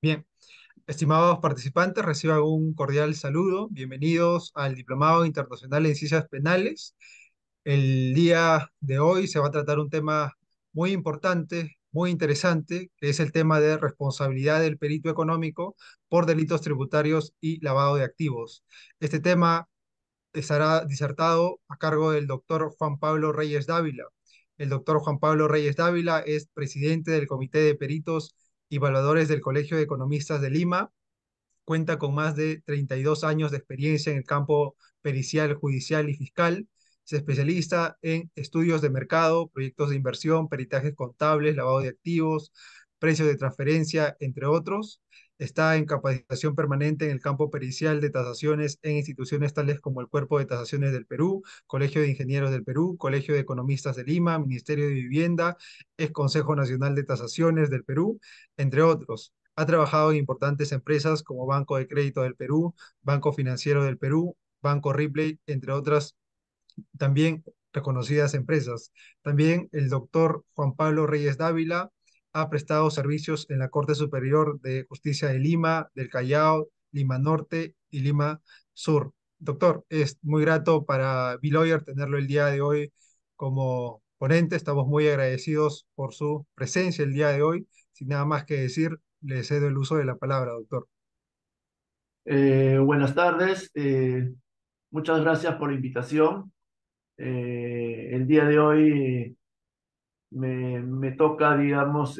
Bien, estimados participantes, reciban un cordial saludo. Bienvenidos al Diplomado Internacional en Ciencias Penales. El día de hoy se va a tratar un tema muy importante, muy interesante, que es el tema de responsabilidad del perito económico por delitos tributarios y lavado de activos. Este tema estará disertado a cargo del doctor Juan Pablo Reyes Dávila. El doctor Juan Pablo Reyes Dávila es presidente del Comité de Peritos y Evaluadores del Colegio de Economistas de Lima. Cuenta con más de 32 años de experiencia en el campo pericial, judicial y fiscal. Se especializa en estudios de mercado, proyectos de inversión, peritajes contables, lavado de activos, precios de transferencia, entre otros. Está en capacitación permanente en el campo pericial de tasaciones en instituciones tales como el Cuerpo de Tasaciones del Perú, Colegio de Ingenieros del Perú, Colegio de Economistas de Lima, Ministerio de Vivienda, ex Consejo Nacional de Tasaciones del Perú, entre otros. Ha trabajado en importantes empresas como Banco de Crédito del Perú, Banco Financiero del Perú, Banco Ripley, entre otras también reconocidas empresas. También el doctor Juan Pablo Reyes Dávila ha prestado servicios en la Corte Superior de Justicia de Lima, del Callao, Lima Norte y Lima Sur. Doctor, es muy grato para B-Lawyer tenerlo el día de hoy como ponente. Estamos muy agradecidos por su presencia el día de hoy. Sin nada más que decir, le cedo el uso de la palabra, doctor. Buenas tardes, muchas gracias por la invitación. El día de hoy me toca, digamos,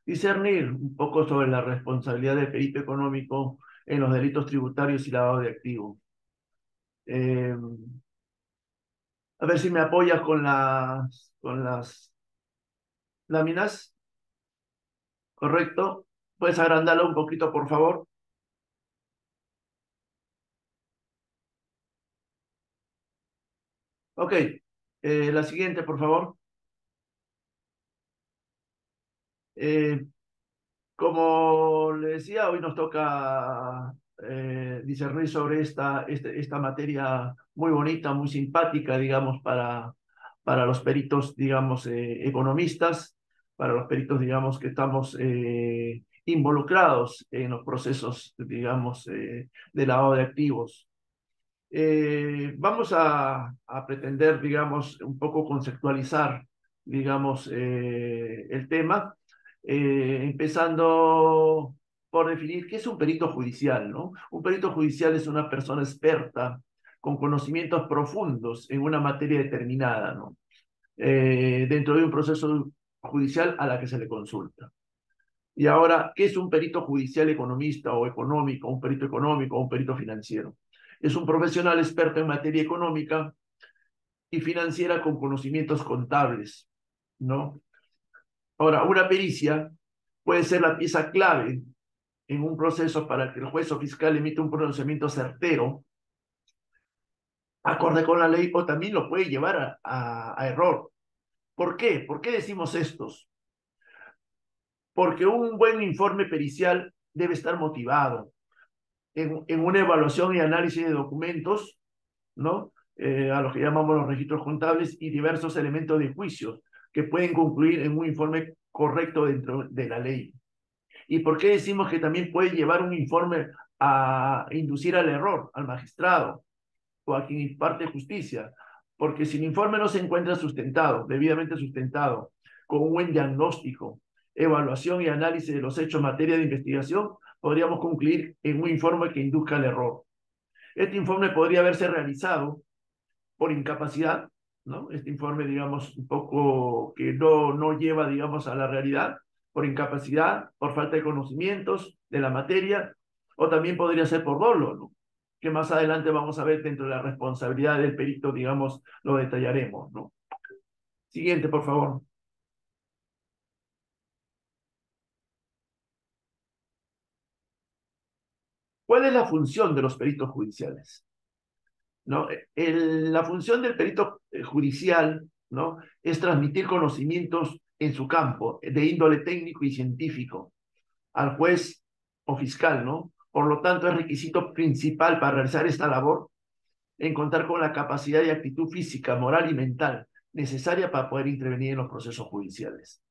discernir un poco sobre la responsabilidad del perito económico en los delitos tributarios y lavado de activos. Eh, a ver si me apoyas con las láminas, ¿correcto? ¿Puedes agrandarlo un poquito, por favor? Ok, la siguiente, por favor. Eh, Como le decía, hoy nos toca discernir sobre esta materia muy bonita, muy simpática, digamos, para los peritos, digamos, economistas, para los peritos, digamos, que estamos involucrados en los procesos, digamos, de lavado de activos. Vamos a pretender, digamos, un poco conceptualizar, digamos, el tema, empezando por definir qué es un perito judicial, ¿no? Un perito judicial es una persona experta con conocimientos profundos en una materia determinada, ¿no? Dentro de un proceso judicial a la que se le consulta. Y ahora, ¿qué es un perito judicial economista o económico, un perito económico o un perito financiero? Es un profesional experto en materia económica y financiera con conocimientos contables, ¿no? Ahora, una pericia puede ser la pieza clave en un proceso para que el juez o fiscal emita un pronunciamiento certero, acorde con la ley, o también lo puede llevar a error. ¿Por qué? ¿Por qué decimos estos? Porque un buen informe pericial debe estar motivado en una evaluación y análisis de documentos, ¿no? A los que llamamos los registros contables y diversos elementos de juicio que pueden concluir en un informe correcto dentro de la ley. ¿Y por qué decimos que también puede llevar un informe a inducir al error, al magistrado o a quien imparte justicia? Porque si el informe no se encuentra sustentado, debidamente sustentado, con un buen diagnóstico, evaluación y análisis de los hechos en materia de investigación, podríamos concluir en un informe que induzca al error. Este informe podría haberse realizado por incapacidad, ¿no? Este informe, digamos, un poco que no lleva, digamos, a la realidad, por incapacidad, por falta de conocimientos de la materia, o también podría ser por dolo, ¿no? Que más adelante vamos a ver dentro de la responsabilidad del perito, digamos, lo detallaremos, ¿no? Siguiente, por favor. ¿Cuál es la función de los peritos judiciales? ¿No? La función del perito judicial, ¿no? Es transmitir conocimientos en su campo, de índole técnico y científico, al juez o fiscal, ¿no? Por lo tanto, es requisito principal para realizar esta labor en contar con la capacidad y actitud física, moral y mental necesaria para poder intervenir en los procesos judiciales.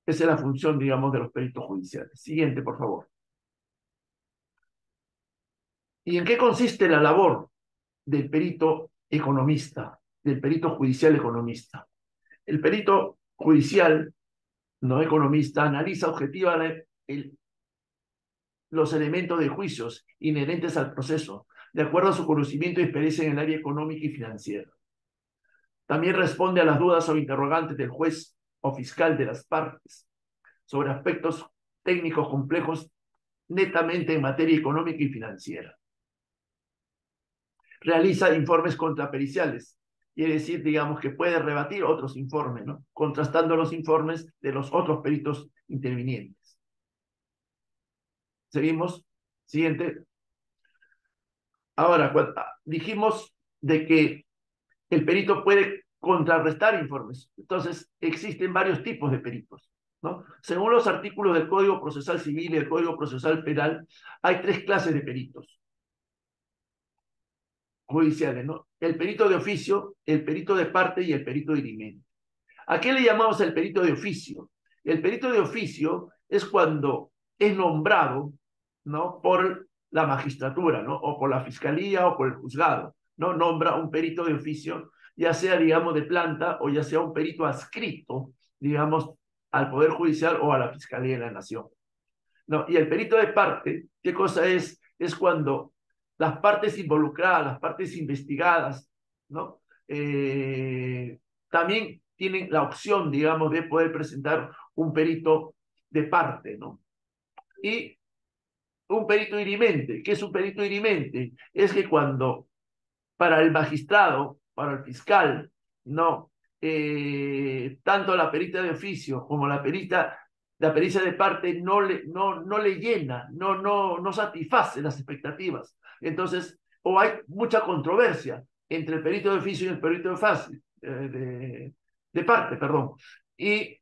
Esa es la función, digamos, de los peritos judiciales. Siguiente, por favor. ¿Y en qué consiste la labor del perito economista, del perito judicial economista? El perito judicial, no economista, analiza objetivamente los elementos de juicios inherentes al proceso, de acuerdo a su conocimiento y experiencia en el área económica y financiera. También responde a las dudas o interrogantes del juez o fiscal de las partes sobre aspectos técnicos complejos netamente en materia económica y financiera. Realiza informes contrapericiales, quiere decir, digamos, que puede rebatir otros informes, ¿no? Contrastando los informes de los otros peritos intervinientes. Seguimos. Siguiente. Ahora, dijimos de que el perito puede contrarrestar informes. Entonces, existen varios tipos de peritos, ¿no? Según los artículos del Código Procesal Civil y el Código Procesal Penal, hay tres clases de peritos judiciales, ¿no? El perito de oficio, el perito de parte y el perito dirimente. ¿A qué le llamamos el perito de oficio? El perito de oficio es cuando es nombrado, ¿no?, por la magistratura, ¿no?, o por la fiscalía o por el juzgado, ¿no? Nombra un perito de oficio, ya sea, digamos, de planta o ya sea un perito adscrito, digamos, al Poder Judicial o a la Fiscalía de la Nación, ¿no? Y el perito de parte, ¿qué cosa es? Es cuando las partes involucradas, las partes investigadas, ¿no? También tienen la opción, digamos, de poder presentar un perito de parte, ¿no? Y un perito dirimente. ¿Qué es un perito dirimente? Es que cuando para el magistrado, para el fiscal, no, tanto la perita de oficio como la pericia de parte no le llena, no satisface las expectativas. Entonces, o hay mucha controversia entre el perito de oficio y el perito de parte, perdón. Y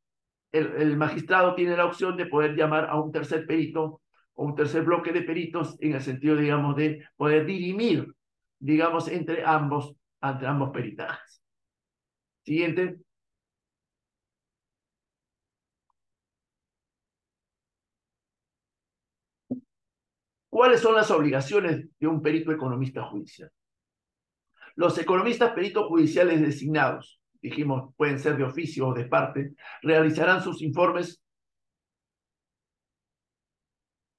el magistrado tiene la opción de poder llamar a un tercer perito o un tercer bloque de peritos en el sentido, digamos, de poder dirimir, digamos, entre ambos peritajes. Siguiente. ¿Cuáles son las obligaciones de un perito economista judicial? Los economistas peritos judiciales designados, dijimos, pueden ser de oficio o de parte, realizarán sus informes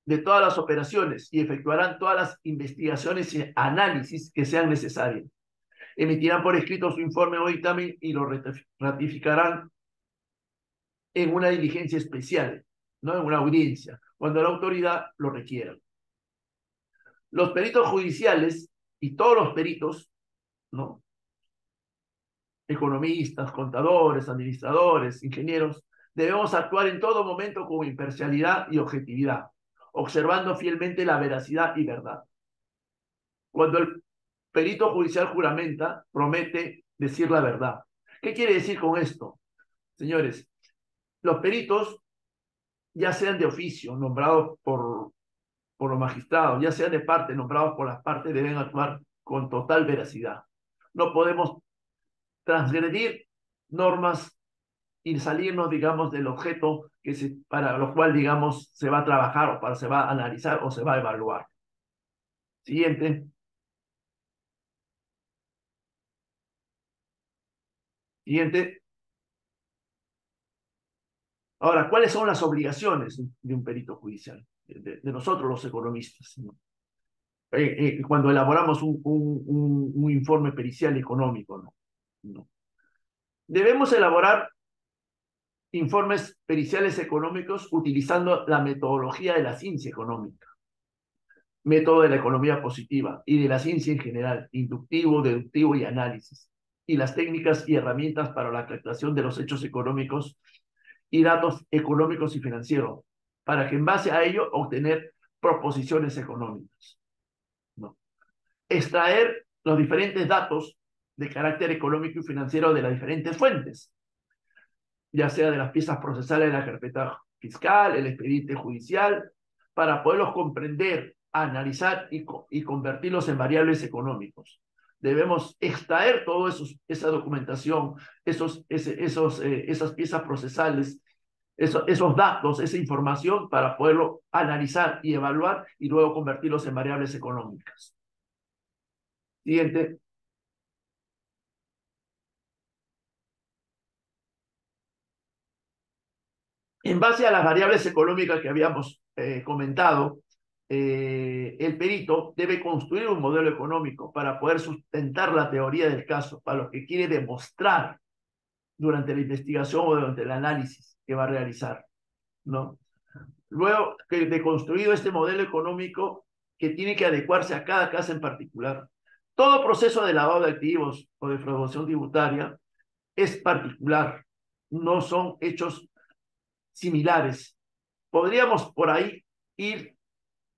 de todas las operaciones y efectuarán todas las investigaciones y análisis que sean necesarios. Emitirán por escrito su informe o dictamen y lo ratificarán en una diligencia especial, no en una audiencia, cuando la autoridad lo requiera. Los peritos judiciales y todos los peritos, ¿no?, economistas, contadores, administradores, ingenieros, debemos actuar en todo momento con imparcialidad y objetividad, observando fielmente la veracidad y verdad. Cuando el perito judicial juramenta, promete decir la verdad. ¿Qué quiere decir con esto? Señores, los peritos, ya sean de oficio, nombrados por los magistrados, ya sean de parte, nombrados por las partes, deben actuar con total veracidad. No podemos transgredir normas y salirnos, digamos, del objeto para lo cual, digamos, se va a trabajar o se va a analizar o se va a evaluar. Siguiente. Siguiente. Ahora, ¿cuáles son las obligaciones de un perito judicial? De nosotros los economistas, ¿no? Cuando elaboramos un informe pericial económico, ¿no? ¿No? Debemos elaborar informes periciales económicos utilizando la metodología de la ciencia económica, método de la economía positiva y de la ciencia en general, inductivo, deductivo y análisis, y las técnicas y herramientas para la captación de los hechos económicos y datos económicos y financieros, para que en base a ello obtener proposiciones económicas, ¿no? Extraer los diferentes datos de carácter económico y financiero de las diferentes fuentes, ya sea de las piezas procesales de la carpeta fiscal, el expediente judicial, para poderlos comprender, analizar y convertirlos en variables económicos. Debemos extraer toda esa documentación, esas piezas procesales esos datos, esa información para poderlo analizar y evaluar y luego convertirlos en variables económicas. Siguiente. En base a las variables económicas que habíamos comentado, el perito debe construir un modelo económico para poder sustentar la teoría del caso, para lo que quiere demostrar durante la investigación o durante el análisis que va a realizar, ¿no? Luego de construido este modelo económico que tiene que adecuarse a cada caso en particular, todo proceso de lavado de activos o de defraudación tributaria es particular, no son hechos similares. Podríamos por ahí ir,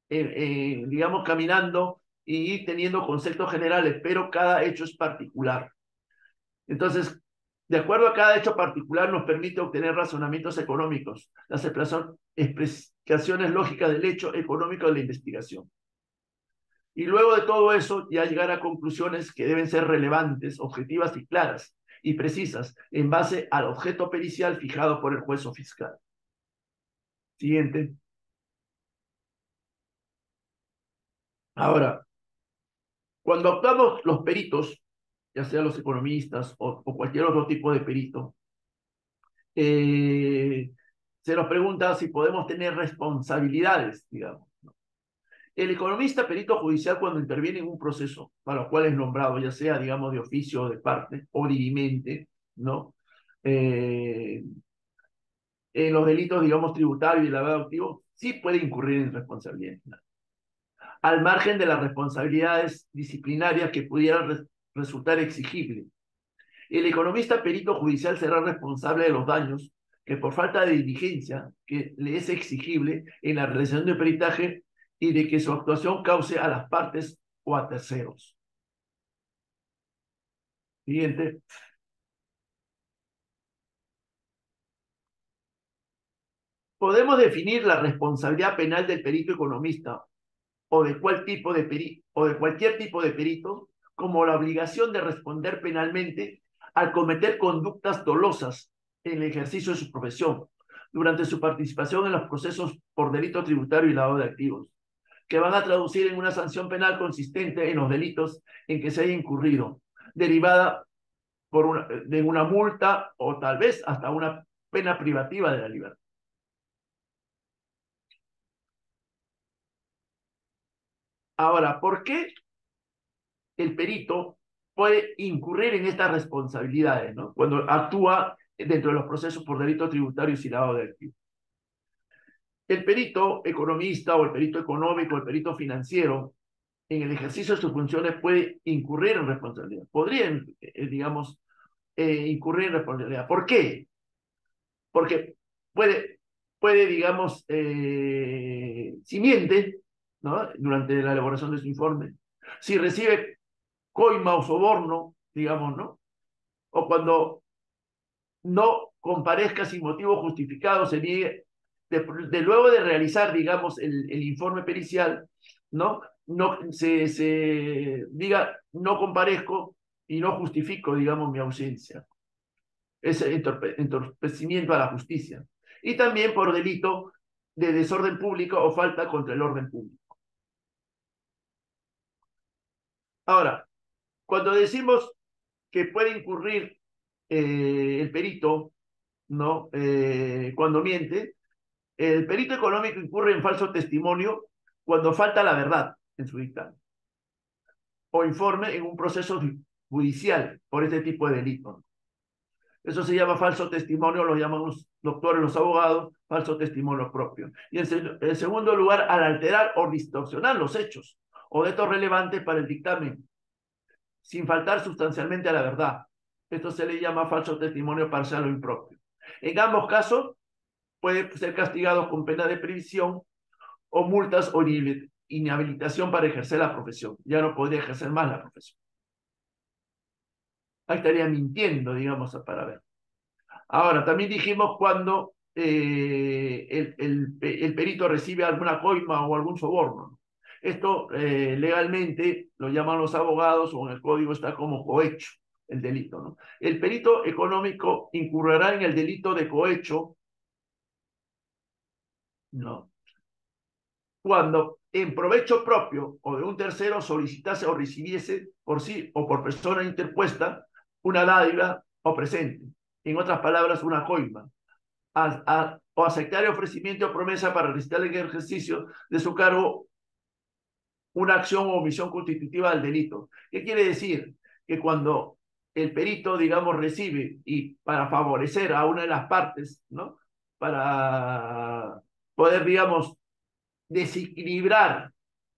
digamos, caminando y ir teniendo conceptos generales, pero cada hecho es particular. Entonces, de acuerdo a cada hecho particular, nos permite obtener razonamientos económicos, las explicaciones lógicas del hecho económico de la investigación. Y luego de todo eso, ya llegar a conclusiones que deben ser relevantes, objetivas y claras y precisas en base al objeto pericial fijado por el juez o fiscal. Siguiente. Ahora, cuando actuamos los peritos, ya sean los economistas o cualquier otro tipo de perito, se nos pregunta si podemos tener responsabilidades, digamos. El economista perito judicial, cuando interviene en un proceso para lo cual es nombrado, ya sea, digamos, de oficio o de parte, o dirimente, ¿no? Eh, en los delitos, digamos, tributarios y lavado de activos, sí puede incurrir en responsabilidad, al margen de las responsabilidades disciplinarias que pudieran resultar exigibles. El economista perito judicial será responsable de los daños que por falta de diligencia que le es exigible en la realización de peritaje y de que su actuación cause a las partes o a terceros. Siguiente. Podemos definir la responsabilidad penal del perito economista o de cualquier tipo de perito como la obligación de responder penalmente al cometer conductas dolosas en el ejercicio de su profesión durante su participación en los procesos por delito tributario y lavado de activos, que van a traducir en una sanción penal consistente en los delitos en que se haya incurrido, derivada de una multa o tal vez hasta una pena privativa de la libertad. Ahora, ¿por qué el perito puede incurrir en estas responsabilidades, ¿no? Cuando actúa dentro de los procesos por delitos tributarios y lavado de activos? El perito economista o el perito económico, el perito financiero, en el ejercicio de sus funciones puede incurrir en responsabilidad. Podrían, digamos, incurrir en responsabilidad. ¿Por qué? Porque puede digamos, si miente, ¿no? Durante la elaboración de su informe, si recibe coima o soborno, digamos, ¿no? O cuando no comparezca sin motivo justificado, se niegue, luego de realizar, digamos, el informe pericial, ¿no? No se diga, no comparezco y no justifico, digamos, mi ausencia. Ese entorpecimiento a la justicia. Y también por delito de desorden público o falta contra el orden público. Ahora, cuando decimos que puede incurrir el perito, ¿no? Cuando miente, el perito económico incurre en falso testimonio cuando falta la verdad en su dictamen o informe en un proceso judicial por este tipo de delito. Eso se llama falso testimonio, lo llaman los doctores, los abogados, falso testimonio propio. Y en segundo lugar, al alterar o distorsionar los hechos o datos relevantes para el dictamen, sin faltar sustancialmente a la verdad. Esto se le llama falso testimonio parcial o impropio. En ambos casos, puede ser castigado con pena de prisión o multas o inhabilitación para ejercer la profesión. Ya no podría ejercer más la profesión. Ahí estaría mintiendo, digamos, para ver. Ahora, también dijimos cuando el perito recibe alguna coima o algún soborno. Esto legalmente lo llaman los abogados o en el código está como cohecho, el delito, ¿no? El perito económico incurrirá en el delito de cohecho ¿no? Cuando en provecho propio o de un tercero solicitase o recibiese por sí o por persona interpuesta una dádiva o presente, en otras palabras, una coima, o aceptar el ofrecimiento o promesa para realizar en el ejercicio de su cargo una acción o omisión constitutiva del delito. ¿Qué quiere decir? Que cuando el perito, digamos, recibe y para favorecer a una de las partes, ¿no? Para poder, digamos, desequilibrar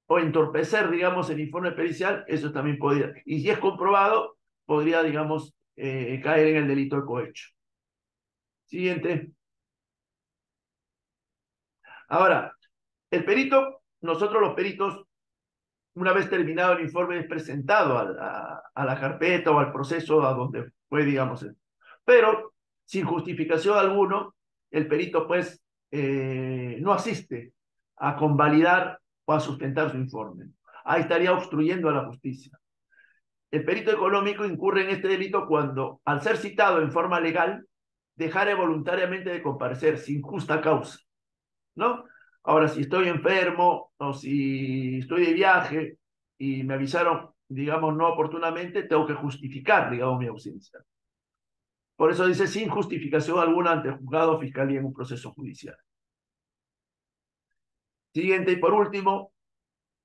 o entorpecer, digamos, el informe pericial, eso también podría, y si es comprobado, podría, digamos, caer en el delito de cohecho. Siguiente. Ahora, el perito, nosotros los peritos, una vez terminado el informe, es presentado a la carpeta o al proceso a donde fue, digamos, pero sin justificación alguno, el perito, pues, no asiste a convalidar o a sustentar su informe. Ahí estaría obstruyendo a la justicia. El perito económico incurre en este delito cuando, al ser citado en forma legal, dejare voluntariamente de comparecer sin justa causa, ¿no? Ahora, si estoy enfermo o si estoy de viaje y me avisaron, digamos, no oportunamente, tengo que justificar, digamos, mi ausencia. Por eso dice sin justificación alguna ante el juzgado o fiscalía en un proceso judicial. Siguiente y por último,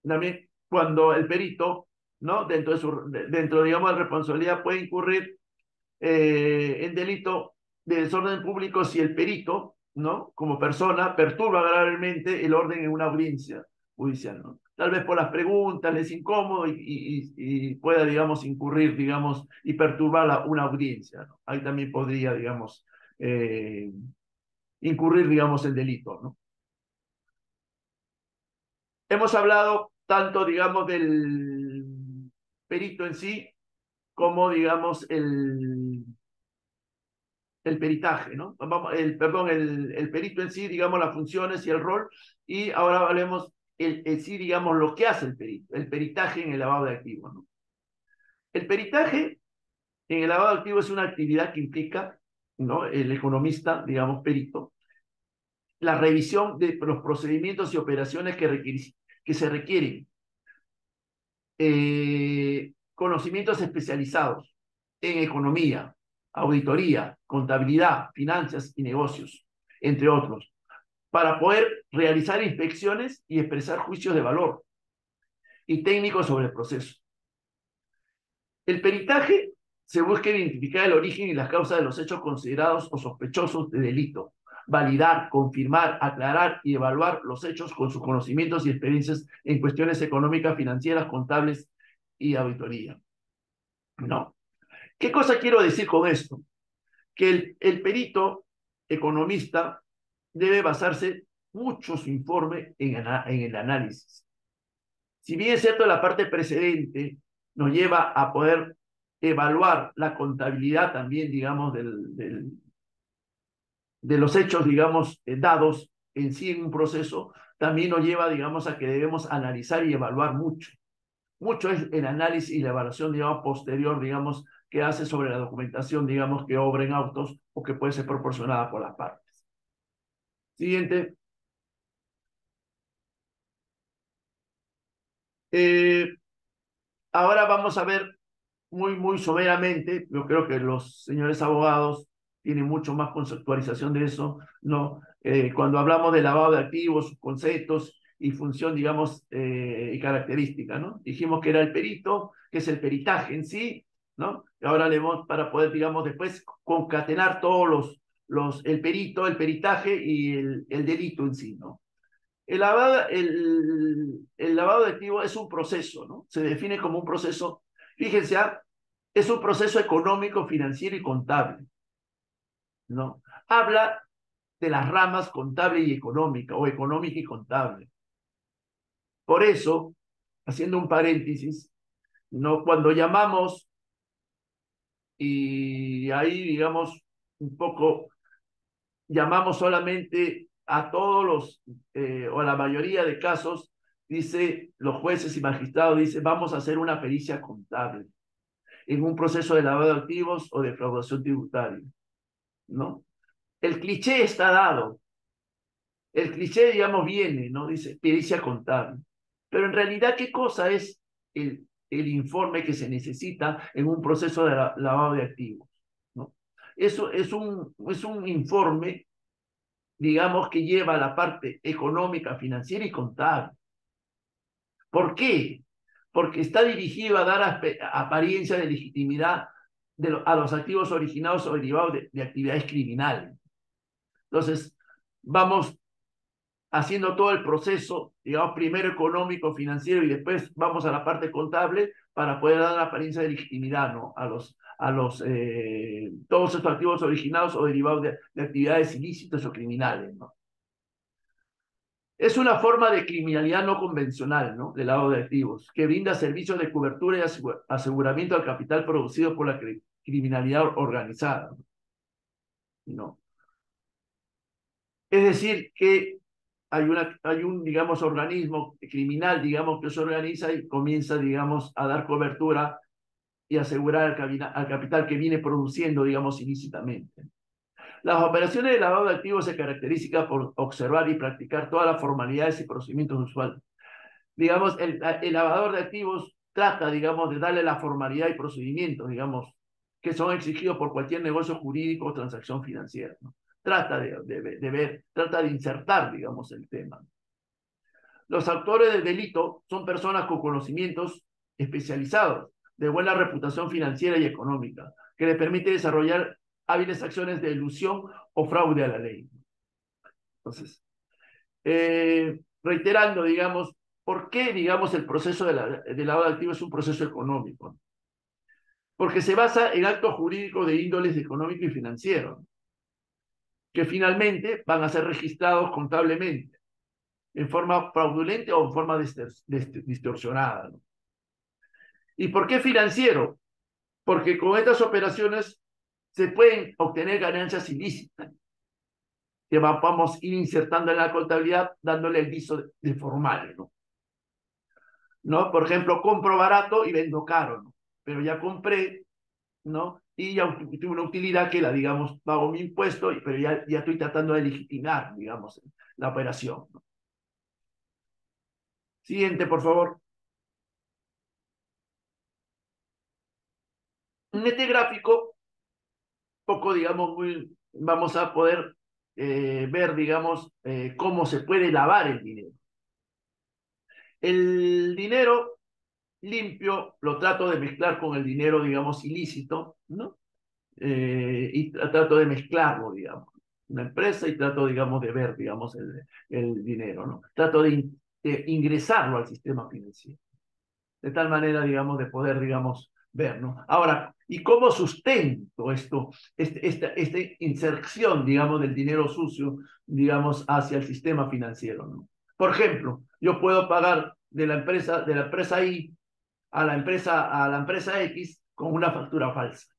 también cuando el perito, ¿no? Dentro, digamos, de responsabilidad puede incurrir en delito de desorden público si el perito, ¿no? Como persona, perturba gravemente el orden en una audiencia judicial, ¿no? Tal vez por las preguntas les es incómodo y pueda, digamos, incurrir, digamos, y perturbar una audiencia, ¿no? Ahí también podría, digamos, incurrir, digamos, el delito, ¿no? Hemos hablado tanto, digamos, del perito en sí como, digamos, el peritaje, ¿no? Perdón, el perito en sí, digamos, las funciones y el rol, y ahora hablemos sí, digamos, lo que hace el perito, el peritaje en el lavado de activos, ¿no? El peritaje en el lavado de activos es una actividad que implica, ¿no? El economista, digamos, perito, la revisión de los procedimientos y operaciones que se requieren, conocimientos especializados en economía, auditoría, contabilidad, finanzas y negocios, entre otros, para poder realizar inspecciones y expresar juicios de valor y técnicos sobre el proceso. El peritaje se busca identificar el origen y las causas de los hechos considerados o sospechosos de delito, validar, confirmar, aclarar y evaluar los hechos con sus conocimientos y experiencias en cuestiones económicas, financieras, contables y auditoría. No. ¿Qué cosa quiero decir con esto? Que el perito economista debe basarse mucho su informe en el análisis. Si bien es cierto, la parte precedente nos lleva a poder evaluar la contabilidad también, digamos, de los hechos, digamos, dados en sí en un proceso, también nos lleva, digamos, a que debemos analizar y evaluar mucho. Mucho es el análisis y la evaluación, digamos, posterior, digamos, que hace sobre la documentación, digamos, que obra en autos o que puede ser proporcionada por las partes. Siguiente. Eh, Ahora vamos a ver muy someramente, yo creo que los señores abogados tienen mucho más conceptualización de eso, ¿no? Cuando hablamos de lavado de activos, sus conceptos y función, digamos, y característica, ¿no? Dijimos que era el perito, que es el peritaje en sí, ¿no? Y ahora le vamos para poder, digamos, después concatenar todos el perito, el peritaje y el delito en sí, ¿no? El lavado de activos es un proceso, ¿no? Se define como un proceso, fíjense, es un proceso económico, financiero y contable, ¿no? Habla de las ramas contable y económica, o económica y contable. Por eso, haciendo un paréntesis, ¿no? Cuando llamamos, y ahí, digamos, un poco, llamamos solamente a todos o a la mayoría de casos, dice, los jueces y magistrados dicen, vamos a hacer una pericia contable en un proceso de lavado de activos o de defraudación tributaria, ¿no? El cliché está dado, El cliché, digamos, viene, ¿no? Dice pericia contable. Pero en realidad, ¿qué cosa es el informe que se necesita en un proceso de lavado de activos? ¿No? Eso es un informe, digamos, que lleva la parte económica, financiera y contable. ¿Por qué? Porque está dirigido a dar apariencia de legitimidad a los activos originados o derivados de actividades criminales. Entonces, vamos haciendo todo el proceso, digamos, primero económico, financiero y después vamos a la parte contable para poder dar la apariencia de legitimidad, ¿no? Todos estos activos originados o derivados de actividades ilícitas o criminales, ¿no? Es una forma de criminalidad no convencional, ¿no? Del lado de activos, que brinda servicios de cobertura y aseguramiento al capital producido por la criminalidad organizada, ¿no? Es decir, que hay un, digamos, organismo criminal, digamos, que se organiza y comienza, digamos, a dar cobertura y asegurar al capital que viene produciendo, digamos, ilícitamente. Las operaciones de lavado de activos se caracterizan por observar y practicar todas las formalidades y procedimientos usuales. Digamos, el lavador de activos trata, digamos, de darle la formalidad y procedimientos, digamos, que son exigidos por cualquier negocio jurídico o transacción financiera, ¿no? Trata de ver, trata de insertar, digamos, el tema. Los autores del delito son personas con conocimientos especializados, de buena reputación financiera y económica, que les permite desarrollar hábiles acciones de elusión o fraude a la ley. Entonces, reiterando, digamos, ¿por qué, digamos, el proceso de lavado de activos es un proceso económico? Porque se basa en actos jurídicos de índoles económico y financiero, que finalmente van a ser registrados contablemente, en forma fraudulenta o en forma distorsionada, ¿no? ¿Y por qué financiero? Porque con estas operaciones se pueden obtener ganancias ilícitas, que vamos a ir insertando en la contabilidad, dándole el viso de formal, ¿no? ¿No? Por ejemplo, compro barato y vendo caro, ¿no? Pero ya compré, ¿no? Y ya tuve una utilidad que la, digamos, pago mi impuesto, pero ya estoy tratando de legitimar, digamos, la operación, ¿no? Siguiente, por favor. En este gráfico, poco, digamos, vamos a poder ver, digamos, cómo se puede lavar el dinero. El dinero limpio lo trato de mezclar con el dinero, digamos, ilícito, ¿no? Y trato de mezclarlo, digamos, una empresa y trato, digamos, de ver, digamos, el dinero, ¿no? Trato de ingresarlo al sistema financiero, de tal manera, digamos, de poder, digamos, ver, ¿no? Ahora, ¿y cómo sustento esta inserción, digamos, del dinero sucio, digamos, hacia el sistema financiero, ¿no? Por ejemplo, yo puedo pagar de la empresa Y a la empresa X con una factura falsa.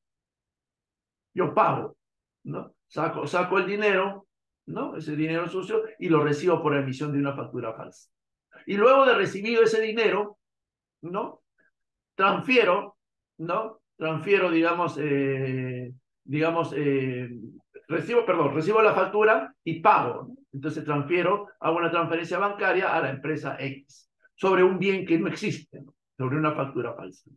Yo pago, ¿no? Saco el dinero, ¿no? Ese dinero sucio y lo recibo por emisión de una factura falsa. Y luego de recibido ese dinero, ¿no? Transfiero, ¿no? Transfiero, digamos, recibo la factura y pago, ¿no? Entonces transfiero, hago una transferencia bancaria a la empresa X sobre un bien que no existe, ¿no? Sobre una factura falsa.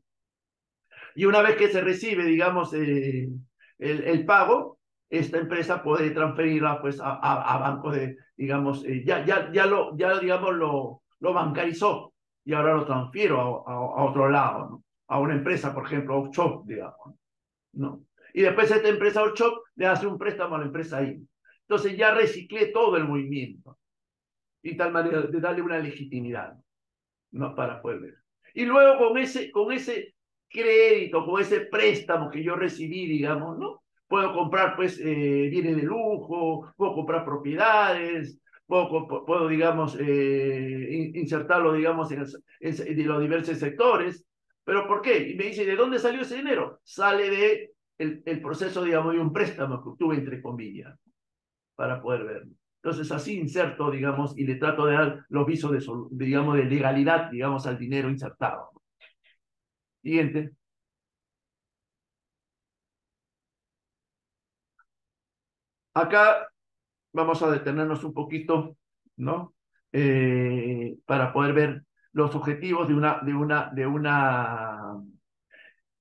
Y una vez que se recibe, digamos, el pago, esta empresa puede transferirla pues a bancos de, digamos, digamos, lo bancarizó y ahora lo transfiero a otro lado, ¿no? A una empresa, por ejemplo, offshore, digamos, ¿no? Y después esta empresa offshore le hace un préstamo a la empresa ahí. Entonces ya reciclé todo el movimiento y tal manera de darle una legitimidad, ¿no? Para poder ver. Y luego con ese crédito, con ese préstamo que yo recibí, digamos, ¿no? Puedo comprar, pues, bienes de lujo, puedo comprar propiedades, puedo digamos, insertarlo, digamos, en los diversos sectores. ¿Pero por qué? Y me dice, ¿de dónde salió ese dinero? Sale de el proceso, digamos, de un préstamo que obtuve, entre comillas, para poder verlo. Entonces así inserto, digamos, y le trato de dar los visos digamos, de legalidad, digamos, al dinero insertado. Siguiente. Acá vamos a detenernos un poquito ¿no? Para poder ver los objetivos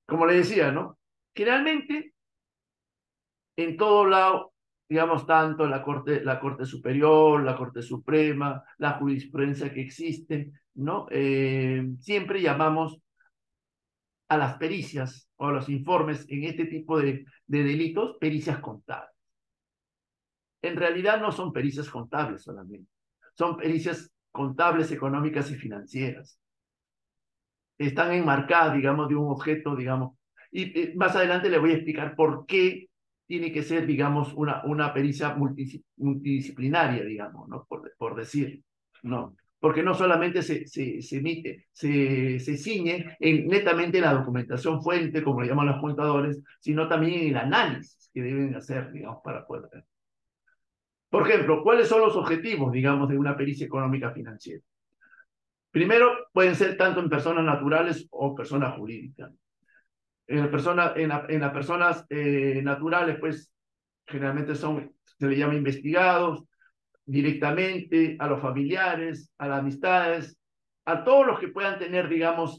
como le decía, ¿no? Generalmente, en todo lado, digamos, tanto la Corte Superior, la Corte Suprema, la jurisprudencia que existe, ¿no? Siempre llamamos a las pericias o a los informes en este tipo de delitos, pericias contables. En realidad no son pericias contables solamente, son pericias contables, económicas y financieras. Están enmarcadas, digamos, de un objeto, digamos, y más adelante le voy a explicar por qué tiene que ser, digamos, una pericia multidisciplinaria, digamos, ¿no? Por decir, ¿no? Porque no solamente se emite, se ciñe netamente la documentación fuente, como le llaman los contadores, sino también en el análisis que deben hacer, digamos, para poder ver. Por ejemplo, ¿cuáles son los objetivos, digamos, de una pericia económica financiera? Primero, pueden ser tanto en personas naturales o personas jurídicas. En las personas naturales, pues, generalmente se le llama investigados directamente, a los familiares, a las amistades, a todos los que puedan tener, digamos,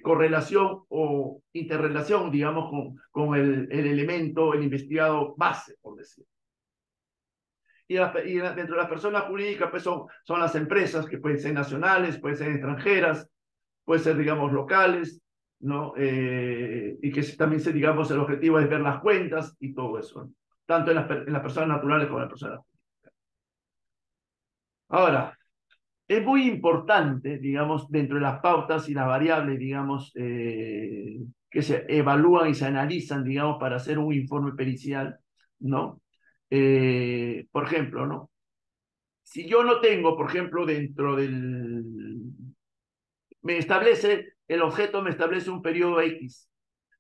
correlación o interrelación, digamos, con el elemento, el investigado base, por decir. Dentro de las personas jurídicas, pues son las empresas que pueden ser nacionales, pueden ser extranjeras, pueden ser, digamos, locales, ¿no? Y que también, digamos, el objetivo es ver las cuentas y todo eso, ¿no? Tanto en las personas naturales como en las personas jurídicas. Ahora, es muy importante, digamos, dentro de las pautas y las variables, digamos, que se evalúan y se analizan, digamos, para hacer un informe pericial, ¿no? Por ejemplo, ¿no? Si yo no tengo, por ejemplo, el objeto me establece un periodo X,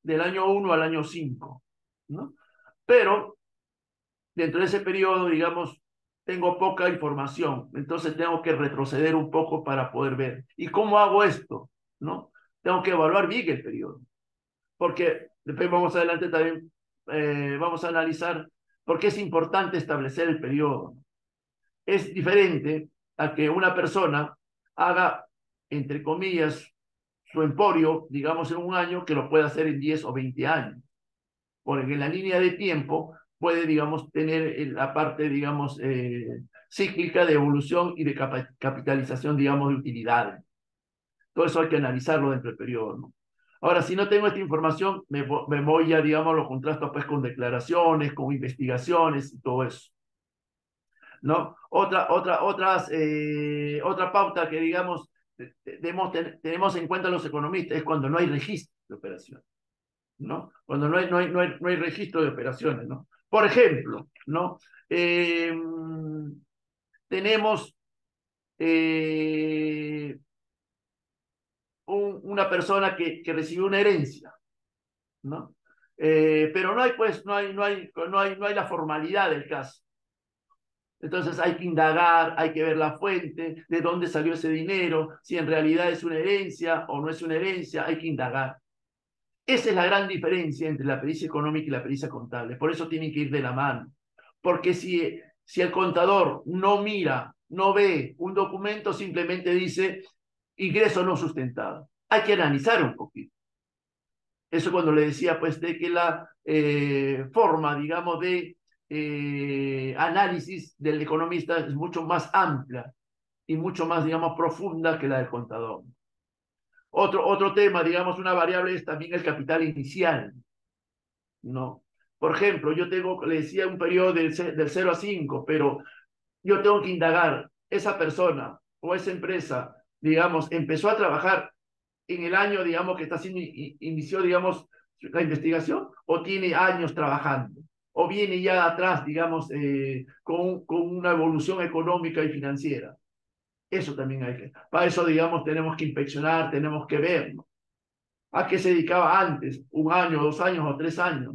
del año 1 al año 5, ¿no? Pero dentro de ese periodo, digamos, tengo poca información, entonces tengo que retroceder un poco para poder ver. ¿Y cómo hago esto? ¿No? Tengo que evaluar bien el periodo, porque después vamos adelante también, vamos a analizar por qué es importante establecer el periodo. Es diferente a que una persona haga, entre comillas, su emporio, digamos, en un año, que lo puede hacer en 10 o 20 años. Porque en la línea de tiempo puede, digamos, tener la parte, digamos, cíclica de evolución y de capitalización, digamos, de utilidades. Todo eso hay que analizarlo dentro del periodo, ¿no? Ahora, si no tengo esta información, me voy ya, digamos, lo contrasto pues con declaraciones, con investigaciones y todo eso, ¿no? Otra pauta que, digamos, tenemos en cuenta los economistas es cuando no hay registro de operaciones, ¿no? Cuando no hay registro de operaciones, ¿no? Por ejemplo, ¿no? Tenemos una persona que recibió una herencia, ¿no? Pero no hay, pues, no hay la formalidad del caso. Entonces hay que indagar, hay que ver la fuente, de dónde salió ese dinero, si en realidad es una herencia o no es una herencia, hay que indagar. Esa es la gran diferencia entre la pericia económica y la pericia contable. Por eso tienen que ir de la mano. Porque si el contador no mira, no ve un documento, simplemente dice ingreso no sustentado. Hay que analizar un poquito. Eso cuando le decía, pues, de que la forma, digamos, de análisis del economista es mucho más amplia y mucho más, digamos, profunda que la del contador. Otro tema, digamos, una variable es también el capital inicial, ¿no? Por ejemplo, le decía un periodo del 0 a 5, pero yo tengo que indagar, esa persona o esa empresa, digamos, empezó a trabajar en el año, digamos, que está haciendo, inició, digamos, la investigación, o tiene años trabajando, o viene ya atrás, digamos, con una evolución económica y financiera. Eso también para eso, digamos, tenemos que inspeccionar, tenemos que ver, ¿no? ¿A qué se dedicaba antes? ¿Un año, 2 años o 3 años?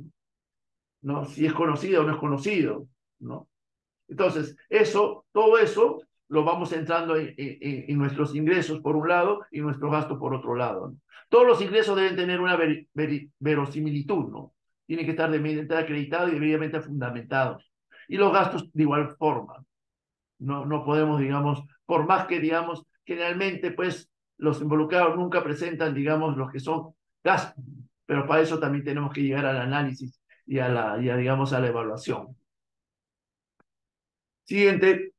¿No? Si es conocido o no es conocido, ¿no? Entonces, todo eso lo vamos entrando en nuestros ingresos por un lado y nuestros gastos por otro lado, ¿no? Todos los ingresos deben tener una verosimilitud, ¿no? Tienen que estar debidamente acreditados y debidamente fundamentados. Y los gastos de igual forma, No podemos, digamos, por más que, digamos, generalmente, pues, los involucrados nunca presentan, digamos, los que son gastos, pero para eso también tenemos que llegar al análisis digamos, a la evaluación. Siguiente.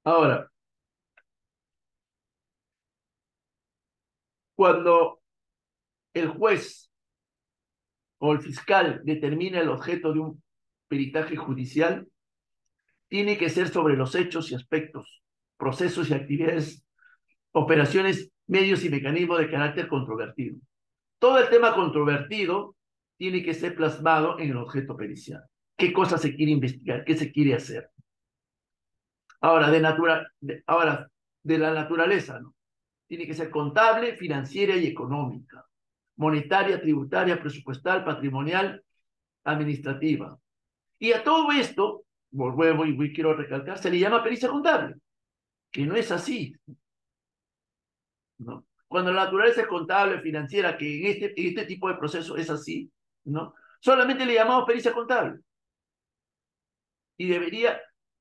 Ahora, cuando el juez o el fiscal determina el objeto de un peritaje judicial, tiene que ser sobre los hechos y aspectos, procesos y actividades, operaciones, medios y mecanismos de carácter controvertido. Todo el tema controvertido tiene que ser plasmado en el objeto pericial. ¿Qué cosa se quiere investigar? ¿Qué se quiere hacer? Ahora, de la naturaleza, ¿no? Tiene que ser contable, financiera y económica, monetaria, tributaria, presupuestal, patrimonial, administrativa. Y a todo esto, vuelvo y quiero recalcar, se le llama pericia contable, que no es así, ¿no? Cuando la naturaleza es contable, financiera, que en este tipo de proceso es así, ¿no? Solamente le llamamos pericia contable. Y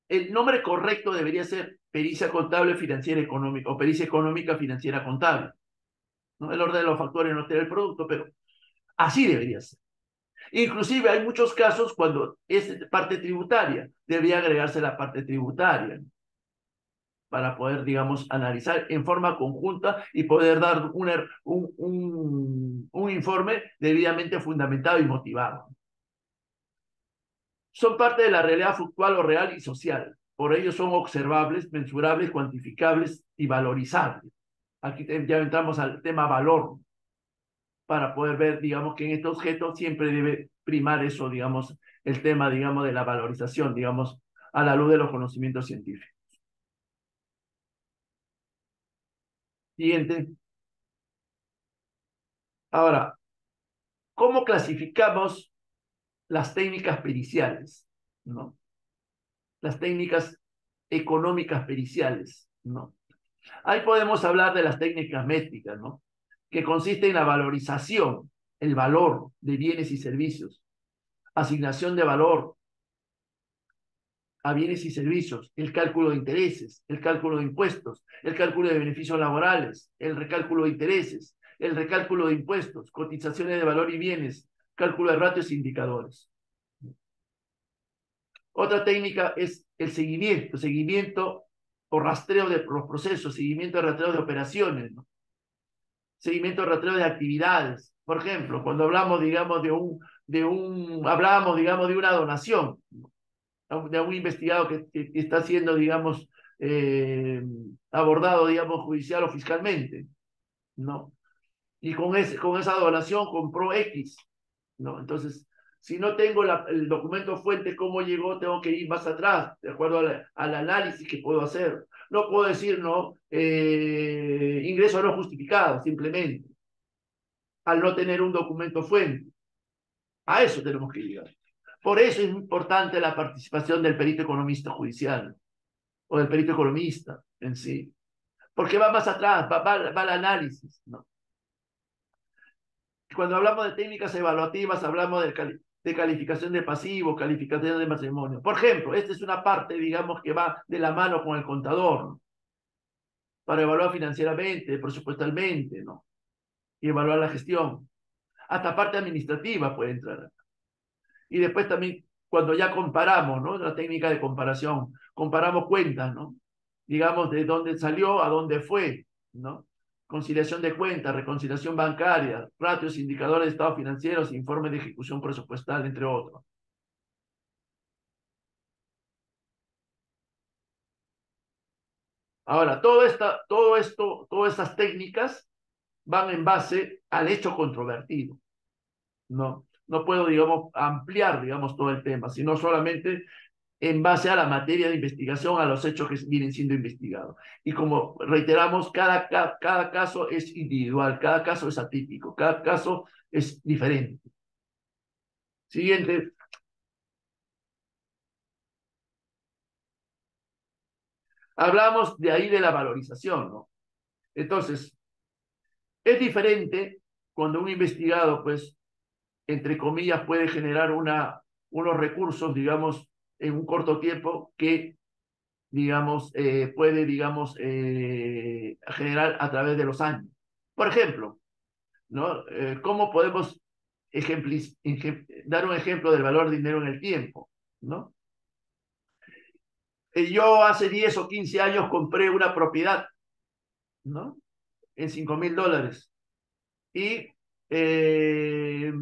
el nombre correcto debería ser pericia contable, financiera, económica, o pericia económica, financiera, contable. ¿No? El orden de los factores no altera el producto, pero así debería ser. Inclusive hay muchos casos cuando es parte tributaria, debería agregarse la parte tributaria, ¿no? Para poder, digamos, analizar en forma conjunta y poder dar un informe debidamente fundamentado y motivado. Son parte de la realidad factual o real y social. Por ello son observables, mensurables, cuantificables y valorizables. Aquí ya entramos al tema valor, para poder ver, digamos, que en este objeto siempre debe primar eso, digamos, el tema, digamos, de la valorización, digamos, a la luz de los conocimientos científicos. Siguiente. Ahora, ¿cómo clasificamos las técnicas periciales? ¿No? Las técnicas económicas periciales, ¿no? Ahí podemos hablar de las técnicas métricas, ¿no? Que consiste en la valorización, el valor de bienes y servicios, asignación de valor a bienes y servicios, el cálculo de intereses, el cálculo de impuestos, el cálculo de beneficios laborales, el recálculo de intereses, el recálculo de impuestos, cotizaciones de valor y bienes, cálculo de ratios e indicadores. Otra técnica es el seguimiento o rastreo de los procesos, seguimiento y rastreo de operaciones, ¿no? Seguimiento y rastreo de actividades. Por ejemplo, cuando hablamos, digamos, hablamos, digamos, de una donación, ¿no? De un investigado que está siendo, digamos, abordado, digamos, judicial o fiscalmente, ¿no? Y con esa donación compró X, ¿no? Entonces, si no tengo el documento fuente, cómo llegó, tengo que ir más atrás, de acuerdo al análisis que puedo hacer. No puedo decir, no, ingreso no justificado, simplemente, al no tener un documento fuente. A eso tenemos que llegar. Por eso es importante la participación del perito economista judicial o del perito economista en sí, porque va más atrás, va al análisis, ¿no? Cuando hablamos de técnicas evaluativas, hablamos de calificación de pasivo, calificación de matrimonio. Por ejemplo, esta es una parte, digamos, que va de la mano con el contador, ¿no? Para evaluar financieramente, presupuestalmente, ¿no? Y evaluar la gestión. Hasta parte administrativa puede entrar. Y después también, cuando ya comparamos, ¿no? La técnica de comparación, comparamos cuentas, ¿no? Digamos, de dónde salió a dónde fue, ¿no? Conciliación de cuentas, reconciliación bancaria, ratios, indicadores de estados financieros, informes de ejecución presupuestal, entre otros. Ahora, todas estas técnicas van en base al hecho controvertido. No puedo, digamos, ampliar, digamos, todo el tema, sino solamente en base a la materia de investigación, a los hechos que vienen siendo investigados. Y como reiteramos, cada caso es individual, cada caso es atípico, cada caso es diferente. Siguiente. Hablamos de ahí de la valorización, ¿no? Entonces, es diferente cuando un investigado, pues, entre comillas, puede generar unos recursos, digamos, en un corto tiempo que, digamos, puede, digamos, generar a través de los años. Por ejemplo, ¿no? ¿Cómo podemos dar un ejemplo del valor del dinero en el tiempo? ¿No? Yo hace 10 o 15 años compré una propiedad, ¿no? En $5,000. Y, eh,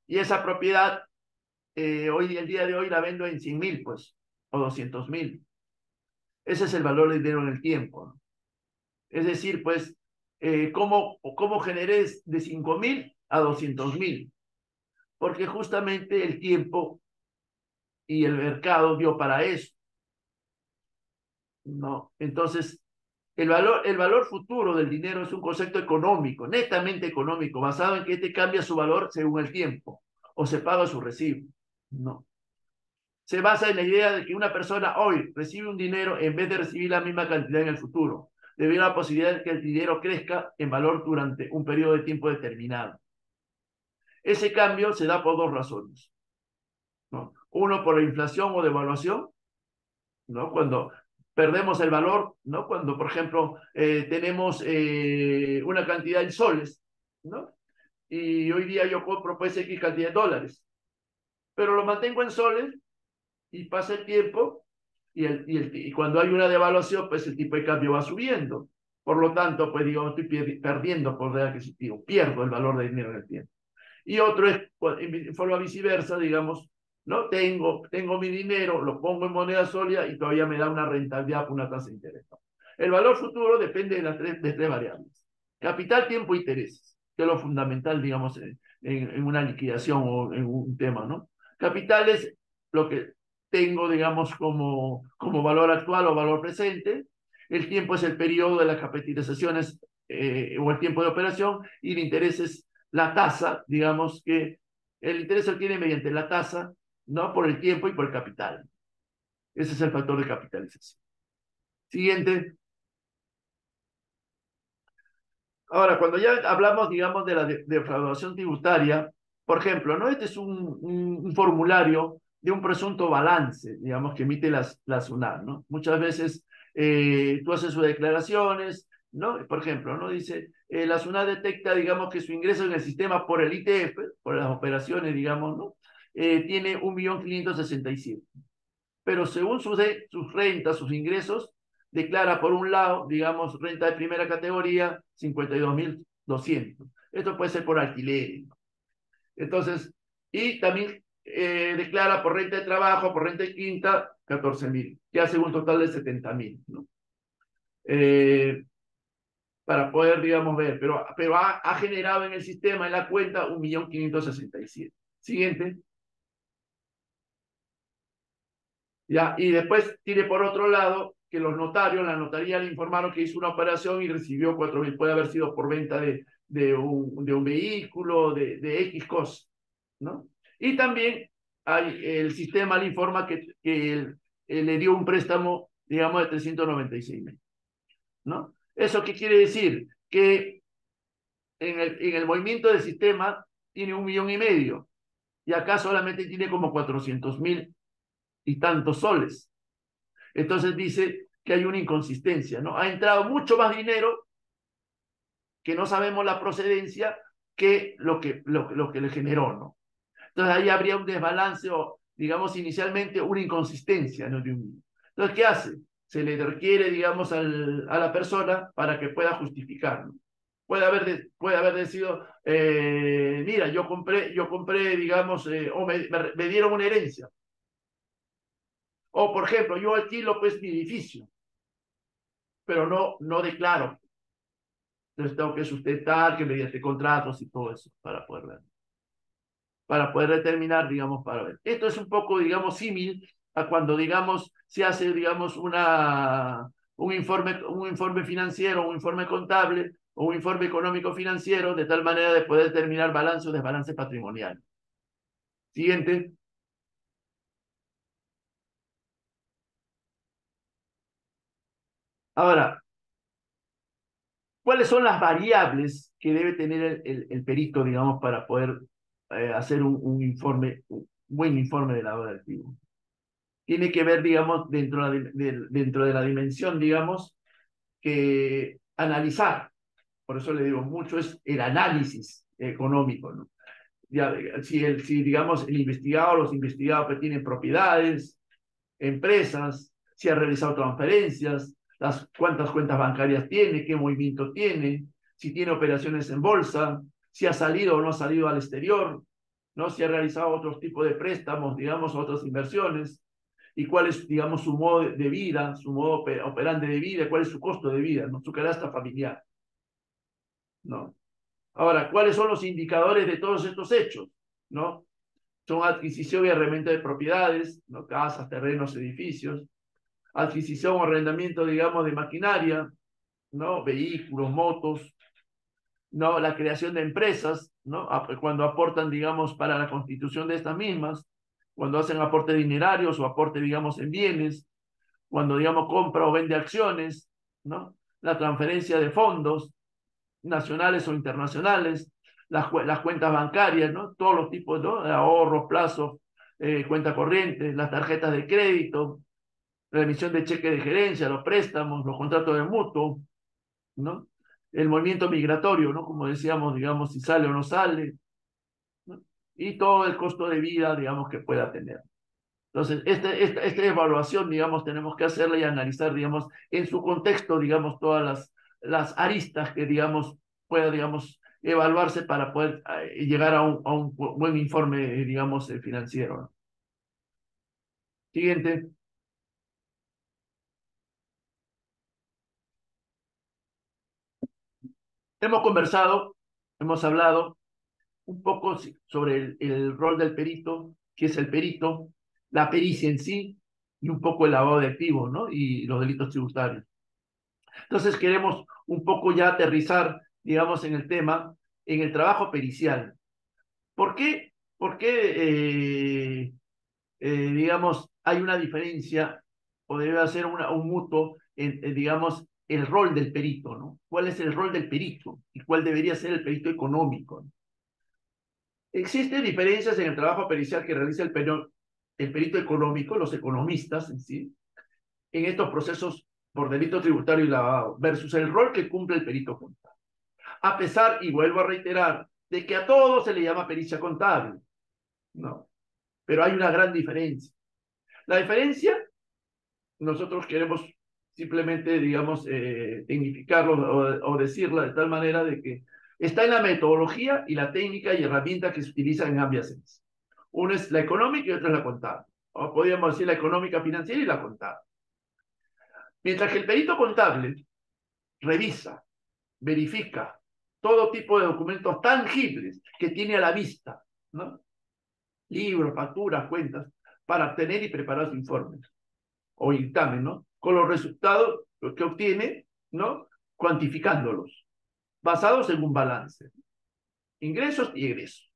y esa propiedad, el día de hoy la vendo en 100,000, pues, o 200,000. Ese es el valor del dinero en el tiempo, ¿no? Es decir, pues, ¿cómo generé de 5,000 a 200,000? Porque justamente el tiempo y el mercado dio para eso, ¿no? Entonces, el valor futuro del dinero es un concepto económico, netamente económico, basado en que este cambia su valor según el tiempo o se paga su recibo, ¿no? Se basa en la idea de que una persona hoy recibe un dinero en vez de recibir la misma cantidad en el futuro, debido a la posibilidad de que el dinero crezca en valor durante un periodo de tiempo determinado. Ese cambio se da por dos razones, ¿no? Uno, por la inflación o devaluación, ¿no? Cuando perdemos el valor, ¿no? Cuando, por ejemplo, tenemos una cantidad en soles, ¿no? Y hoy día yo compro pues X cantidad de dólares, pero lo mantengo en soles y pasa el tiempo y cuando hay una devaluación, pues el tipo de cambio va subiendo. Por lo tanto, pues digo, estoy perdiendo poder adquisitivo, pierdo el valor del dinero en el tiempo. Y otro es, pues, en forma viceversa, digamos, ¿no? Tengo mi dinero, lo pongo en moneda sólida y todavía me da una rentabilidad por una tasa de interés. El valor futuro depende de tres variables: capital, tiempo e intereses, que es lo fundamental, digamos, en una liquidación o en un tema, ¿no? Capital es lo que tengo, digamos, como valor actual o valor presente. El tiempo es el periodo de las capitalizaciones o el tiempo de operación, y el interés es la tasa, digamos que el interés se obtiene mediante la tasa, no por el tiempo y por el capital. Ese es el factor de capitalización. Siguiente. Ahora, cuando ya hablamos, digamos, de la defraudación tributaria, por ejemplo, ¿no? Este es un formulario de un presunto balance, digamos, que emite la SUNAT, ¿no? Muchas veces tú haces sus declaraciones, ¿no? Por ejemplo, ¿no? Dice, la SUNAT detecta, digamos, que su ingreso en el sistema por el ITF, por las operaciones, digamos, ¿no? Tiene 1.567.000. Pero según sus rentas, sus ingresos, declara por un lado, digamos, renta de primera categoría, 52.200. Esto puede ser por alquiler. Entonces, y también declara por renta de trabajo, por renta de quinta, 14,000, que hace un total de 70,000, ¿no? Para poder, digamos, ver, pero ha generado en el sistema, en la cuenta, 1.567.000. Siguiente. ¿Ya? Y después tiene por otro lado que los notarios, la notaría le informaron que hizo una operación y recibió 4,000. Puede haber sido por venta de un vehículo, de X cosas, ¿no? Y también el sistema le informa que le dio un préstamo, digamos, de 396,000, ¿no? ¿Eso qué quiere decir? Que en el movimiento del sistema tiene 1,500,000 y acá solamente tiene como 400,000 y tantos soles. Entonces dice que hay una inconsistencia, ¿no? Ha entrado mucho más dinero que no sabemos la procedencia que lo que le generó, ¿no? Entonces ahí habría un desbalance o, digamos, inicialmente una inconsistencia, ¿no? Entonces, ¿qué hace? Se le requiere, digamos, a la persona para que pueda justificar, ¿no? Puede haber decidido, mira, yo compré, digamos, o me dieron una herencia. O, por ejemplo, yo alquilo pues mi edificio, pero no declaro. Entonces tengo que sustentar que mediante contratos y todo eso para poder determinar, digamos, para ver. Esto es un poco, digamos, símil a cuando, digamos, se hace, digamos, un informe financiero, un informe contable o un informe económico financiero, de tal manera de poder determinar balance o desbalance patrimonial. Siguiente. Ahora, ¿cuáles son las variables que debe tener el perito, digamos, para poder hacer un buen informe de lavado de activos. Tiene que ver, digamos, dentro de la dimensión, digamos, que analizar. Por eso le digo, mucho es el análisis económico, ¿no? Ya, si, digamos, el investigado o los investigados que tienen propiedades, empresas, si ha realizado transferencias, cuántas cuentas bancarias tiene, qué movimiento tiene, si tiene operaciones en bolsa, si ha salido o no ha salido al exterior, ¿no? Si ha realizado otros tipos de préstamos, digamos, otras inversiones, y cuál es, digamos, su modo de vida, su modo operante de vida, cuál es su costo de vida, ¿no? Su canasta familiar, ¿no? Ahora, ¿cuáles son los indicadores de todos estos hechos? ¿No? Son adquisición y arrendamiento de propiedades, ¿no? Casas, terrenos, edificios, adquisición o arrendamiento, digamos, de maquinaria, ¿no? Vehículos, motos, ¿no? La creación de empresas, ¿no? Cuando aportan, digamos, para la constitución de estas mismas, cuando hacen aporte dinerarios o aporte, digamos, en bienes, cuando, digamos, compra o vende acciones, ¿no? La transferencia de fondos nacionales o internacionales, las cuentas bancarias, ¿no? Todos los tipos, ¿no? De ahorros, plazos, cuenta corriente, las tarjetas de crédito, la emisión de cheque de gerencia, los préstamos, los contratos de mutuo, ¿no? El movimiento migratorio, ¿no? Como decíamos, digamos, si sale o no sale, ¿no? Y todo el costo de vida, digamos, que pueda tener. Entonces, esta evaluación, digamos, tenemos que hacerla y analizar, digamos, en su contexto, digamos, todas las aristas que, digamos, pueda, digamos, evaluarse para poder llegar a un buen informe, digamos, financiero, ¿no? Siguiente. Hemos conversado, hemos hablado un poco sobre el rol del perito, qué es el perito, la pericia en sí, y un poco el lavado de activos, ¿no? Y los delitos tributarios. Entonces queremos un poco ya aterrizar, digamos, en el tema, en el trabajo pericial. ¿Por qué, digamos, hay una diferencia o debe hacer un mutuo en, digamos, el rol del perito, ¿no? ¿Cuál es el rol del perito y cuál debería ser el perito económico? Existen diferencias en el trabajo pericial que realiza el perito económico, los economistas en sí, en estos procesos por delito tributario y lavado, versus el rol que cumple el perito contable. A pesar, y vuelvo a reiterar, de que a todos se le llama pericia contable, ¿no? Pero hay una gran diferencia. La diferencia, nosotros queremos simplemente, digamos, tecnificarlo o decirla de tal manera de que está en la metodología y la técnica y herramienta que se utilizan en ambas áreas. Una es la económica y otra es la contable. O podríamos decir la económica financiera y la contable. Mientras que el perito contable revisa, verifica todo tipo de documentos tangibles que tiene a la vista, ¿no? Libros, facturas, cuentas, para obtener y preparar su informe o dictamen, ¿no? Con los resultados que obtiene, ¿no? Cuantificándolos, basados en un balance, ingresos y egresos,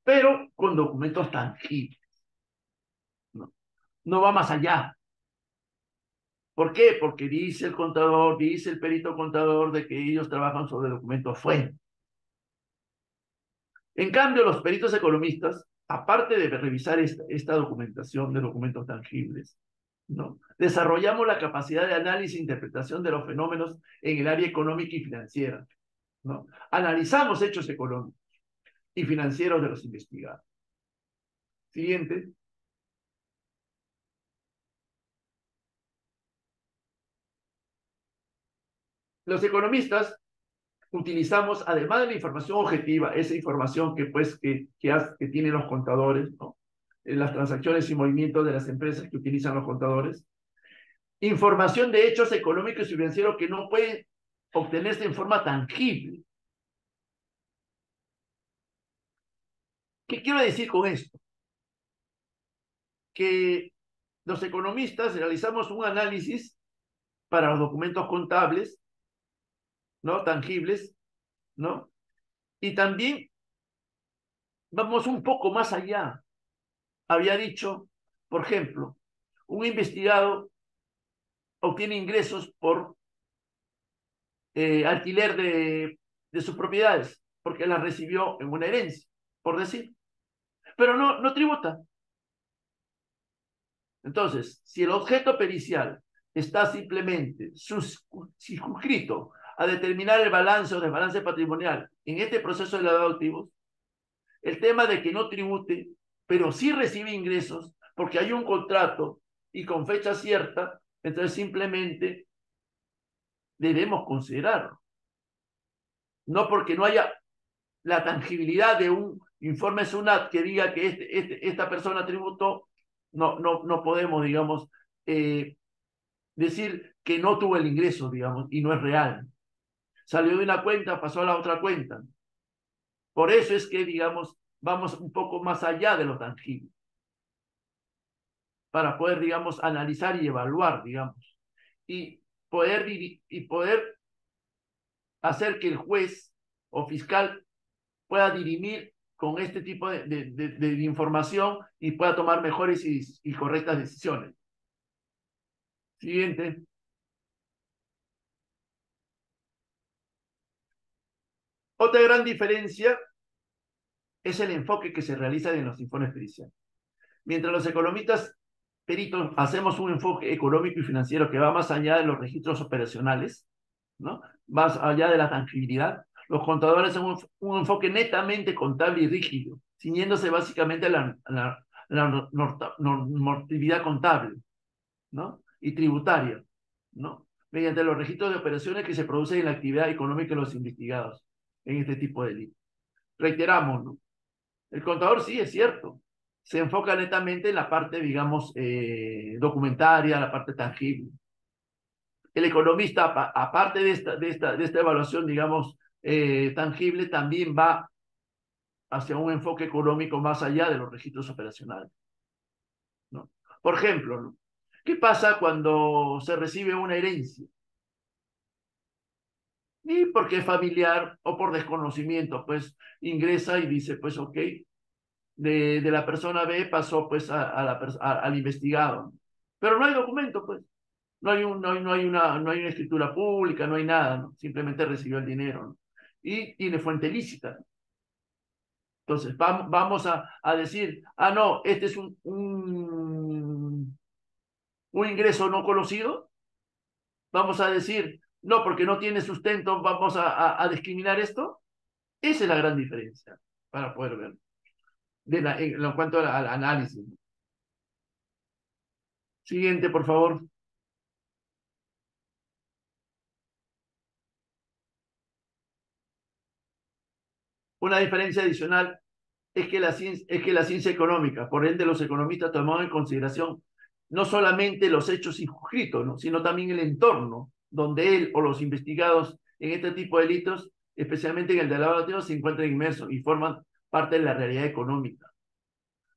pero con documentos tangibles, ¿no? No va más allá. ¿Por qué? Porque dice el contador, dice el perito contador de que ellos trabajan sobre documentos fuentes. En cambio, los peritos economistas, aparte de revisar esta documentación de documentos tangibles, ¿no? Desarrollamos la capacidad de análisis e interpretación de los fenómenos en el área económica y financiera, ¿no? Analizamos hechos económicos y financieros de los investigados. Siguiente. Los economistas utilizamos, además de la información objetiva, esa información que tienen los contadores, ¿no? En las transacciones y movimientos de las empresas que utilizan los contadores, información de hechos económicos y financieros que no pueden obtenerse en forma tangible. ¿Qué quiero decir con esto? Que los economistas realizamos un análisis para los documentos contables, ¿no? Tangibles, ¿no? Y también vamos un poco más allá. Había dicho, por ejemplo, un investigado obtiene ingresos por alquiler de sus propiedades, porque las recibió en una herencia, por decir. pero no tributa. Entonces, si el objeto pericial está simplemente circunscrito a determinar el balance o desbalance patrimonial en este proceso de lavado de activos, el tema de que no tribute, pero sí recibe ingresos porque hay un contrato y con fecha cierta, entonces simplemente debemos considerarlo. No porque no haya la tangibilidad de un informe SUNAT que diga que esta persona tributó, no podemos, digamos, decir que no tuvo el ingreso, digamos, y no es real. Salió de una cuenta, pasó a la otra cuenta. Por eso es que, digamos, vamos un poco más allá de lo tangible, para poder, digamos, analizar y evaluar, digamos, y poder hacer que el juez o fiscal pueda dirimir con este tipo de información y pueda tomar mejores y correctas decisiones. Siguiente. Otra gran diferencia es el enfoque que se realiza en los informes periciales. Mientras los economistas peritos hacemos un enfoque económico y financiero que va más allá de los registros operacionales, ¿no? Más allá de la tangibilidad, los contadores son un enfoque netamente contable y rígido, ciñéndose básicamente a la normatividad contable, ¿no? Y tributaria, ¿no? Mediante los registros de operaciones que se producen en la actividad económica de los investigados en este tipo de delitos. Reiteramos, ¿no? El contador sí, es cierto, se enfoca netamente en la parte, digamos, documentaria, la parte tangible. El economista, aparte de esta evaluación, digamos, tangible, también va hacia un enfoque económico más allá de los registros operacionales, ¿no? Por ejemplo, ¿no? ¿Qué pasa cuando se recibe una herencia? Y porque es familiar o por desconocimiento, pues ingresa y dice, pues ok, de la persona B pasó pues al investigado. Pero no hay documento, pues. No hay una escritura pública, no hay nada, ¿no? Simplemente recibió el dinero, ¿no? Y tiene fuente lícita. Entonces, vamos a decir, no, este es un ingreso no conocido. Vamos a decir, no, porque no tiene sustento, vamos a discriminar esto. Esa es la gran diferencia para poder ver en cuanto al análisis. Siguiente, por favor. Una diferencia adicional es que la ciencia económica, por ende los economistas tomamos en consideración no solamente los hechos inscritos, ¿no? Sino también el entorno donde él o los investigados en este tipo de delitos, especialmente en el de lavado se encuentran inmersos y forman parte de la realidad económica.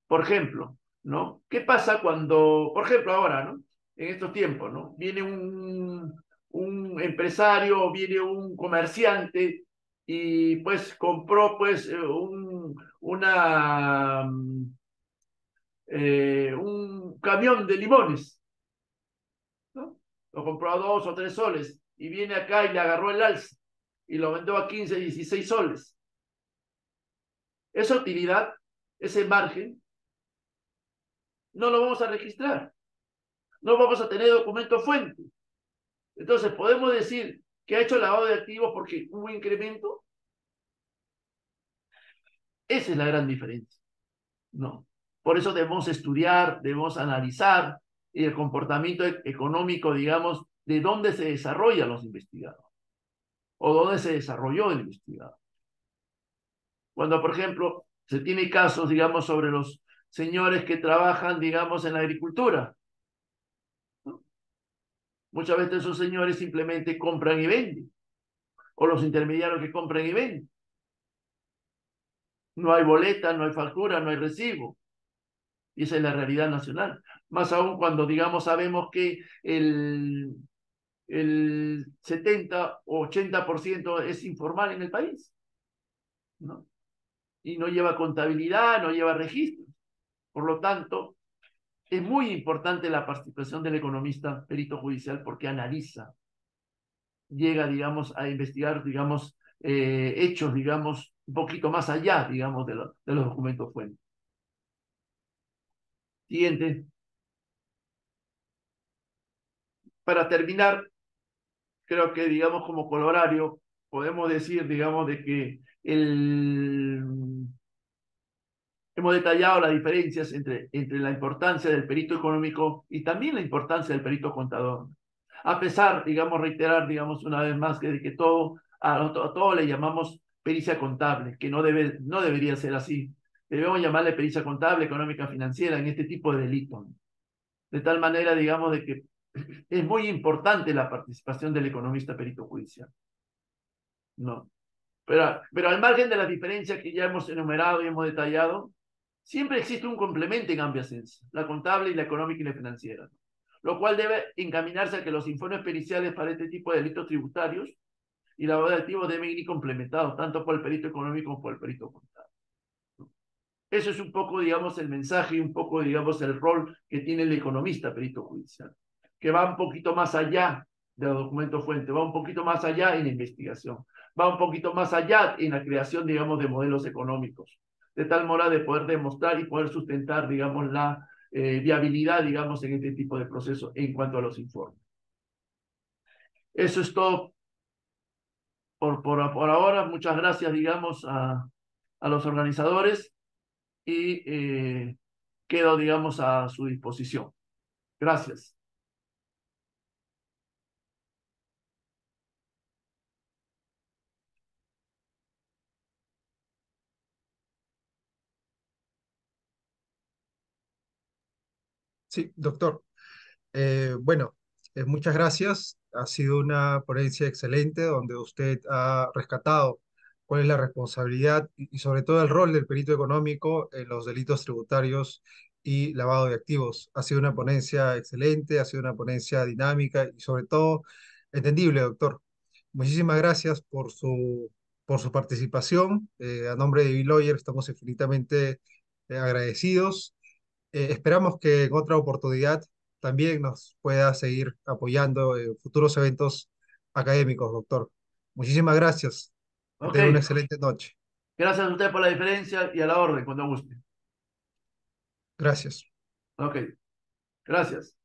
Por ejemplo, ¿no? ¿Qué pasa cuando, por ejemplo, ahora, ¿no? En estos tiempos, ¿no? Viene un empresario, viene un comerciante y pues compró pues un camión de limones, ¿no? Lo compró a 2 o 3 soles y viene acá y le agarró el alza y lo vendió a 15, 16 soles. Esa utilidad, ese margen, no lo vamos a registrar, no vamos a tener documento fuente. Entonces, ¿podemos decir que ha hecho lavado de activos porque hubo incremento? Esa es la gran diferencia, ¿no? Por eso debemos estudiar, debemos analizar el comportamiento económico, digamos, de dónde se desarrollan los investigados o dónde se desarrolló el investigado. Cuando, por ejemplo, se tiene casos, digamos, sobre los señores que trabajan, digamos, en la agricultura, ¿no? Muchas veces esos señores simplemente compran y venden, o los intermediarios que compran y venden. No hay boleta, no hay factura, no hay recibo. Y esa es la realidad nacional. Más aún cuando, digamos, sabemos que el 70 o 80% es informal en el país, ¿no? Y no lleva contabilidad, no lleva registros. Por lo tanto, es muy importante la participación del economista perito judicial porque analiza, llega, digamos, a investigar, digamos, hechos, digamos, un poquito más allá, digamos, de los documentos fuentes. Siguiente. Para terminar, creo que, digamos, como colorario, podemos decir, digamos, de que hemos detallado las diferencias entre la importancia del perito económico y también la importancia del perito contador. A pesar, digamos, reiterar, digamos, una vez más que todo, a todo le llamamos pericia contable, que no debería ser así. Debemos llamarle pericia contable, económica, financiera en este tipo de delitos. De tal manera, digamos, de que es muy importante la participación del economista perito judicial. No. Pero al margen de las diferencias que ya hemos enumerado y hemos detallado, siempre existe un complemento en ambas ciencias, la contable y la económica y la financiera, lo cual debe encaminarse a que los informes periciales para este tipo de delitos tributarios y lavado de activos deben ir complementados, tanto por el perito económico como por el perito contable. Eso es un poco, digamos, el mensaje y un poco, digamos, el rol que tiene el economista perito judicial, que va un poquito más allá del documento fuente, va un poquito más allá en la investigación, va un poquito más allá en la creación, digamos, de modelos económicos, de tal modo de poder demostrar y poder sustentar, digamos, la viabilidad, digamos, en este tipo de procesos en cuanto a los informes. Eso es todo por ahora. Muchas gracias, digamos, a los organizadores y quedo, digamos, a su disposición. Gracias. Sí, doctor. Bueno, muchas gracias. Ha sido una ponencia excelente donde usted ha rescatado cuál es la responsabilidad y sobre todo el rol del perito económico en los delitos tributarios y lavado de activos. Ha sido una ponencia excelente, ha sido una ponencia dinámica y sobre todo entendible, doctor. Muchísimas gracias por su participación. A nombre de Biloyer estamos infinitamente agradecidos. Esperamos que en otra oportunidad también nos pueda seguir apoyando en futuros eventos académicos, doctor. Muchísimas gracias. Que Ok. tenga una excelente noche. Gracias a usted por la diferencia y a la orden cuando guste. Gracias. Ok. Gracias.